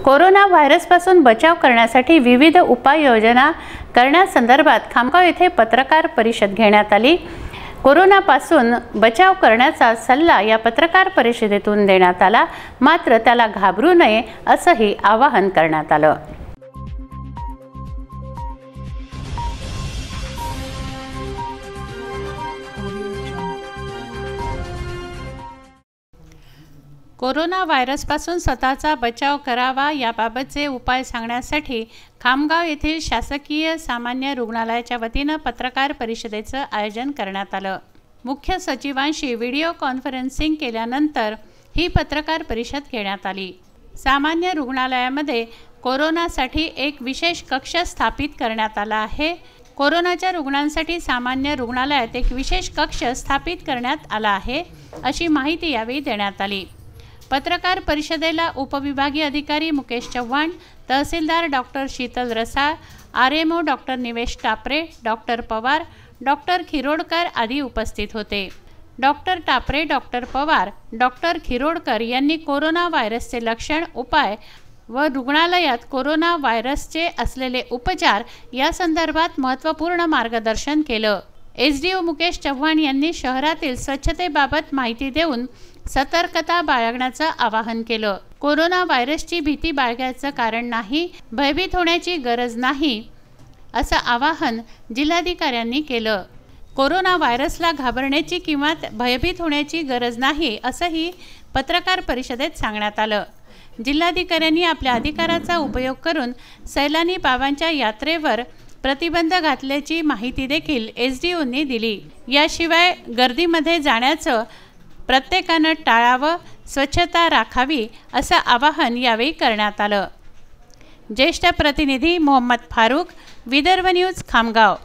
Corona व्हायरसपासून बचाव करण्यासाठी विविध उपाययोजना करण्यासंदर्भात खामगाव येथे पत्रकार परिषद घेण्यात आली। कोरोनापासून बचाव करण्याचा सल्ला या पत्रकार परिषदेतून देण्यात आला, मात्र त्याला घाबरू नये असंही आवाहन करण्यात आलं। कोरोना व्हायरसपासून स्वतःचा बचाव करावा याबाबतचे उपाय सांगण्यासाठी खामगाव येथील शासकीय सामान्य रुग्णालयाच्या वतीने पत्रकार परिषदेचं आयोजन करण्यात आलं। मुख्य सचिवांशी व्हिडिओ कॉन्फरन्सिंग केल्यानंतर ही पत्रकार परिषद घेण्यात आली। सामान्य रुग्णालयामध्ये कोरोनासाठी एक विशेष कक्ष स्थापित करण्यात आला आहे। कोरोनाच्या रुग्णांसाठी सामान्य रुग्णालयात एक विशेष कक्ष स्थापित करण्यात आला आहे, अशी माहिती यावेळी देण्यात आली। पत्रकार परिषदेला उपविभागीय अधिकारी मुकेश चव्हाण, तहसीलदार doctor Sheetal Rasal, RMO doctor Nivesh Tapre, doctor Pawar, doctor Khirodkar आदी उपस्थित होते। Doctor Tapre, doctor Pawar, doctor Khirodkar यांनी कोरोना व्हायरसचे लक्षण, उपाय व रुग्णालयात कोरोना व्हायरसचे असलेले उपचार या संदर्भात महत्त्वपूर्ण मार्गदर्शन केलं। एसडीओ मुकेश चव्हाण यांनी शहरातील स्वच्छतेबाबत माहिती देऊन सतर्कता बाळगण्याचं आवाहन केलं। कोरोना व्हायरसची भीती बाळगायचं कारण नाही, भयभीत होण्याची गरज नाही, असं आवाहन जिल्हाधिकाऱ्यांनी केलं। कोरोना व्हायरसला घाबरण्याची किंवा भयभीत होण्याची गरज नाही, असंही पत्रकार परिषदेत सांगण्यात आलं। जिल्हाधिकाऱ्यांनी आपल्या अधिकाराचा उपयोग करून सैलानी बाबांच्या यात्रेवर प्रतिबंध घातल्याची माहिती देखील एसडीओंनी दिली। याशिवाय गर्दीमध्ये जाण्याचं प्रत्येकानं टाळावं, स्वच्छता राखावी, असं आवाहन यावेळी करण्यात आलं। ज्येष्ठ प्रतिनिधी मोहम्मद फारूक, विदर्भ न्यूज, खामगाव।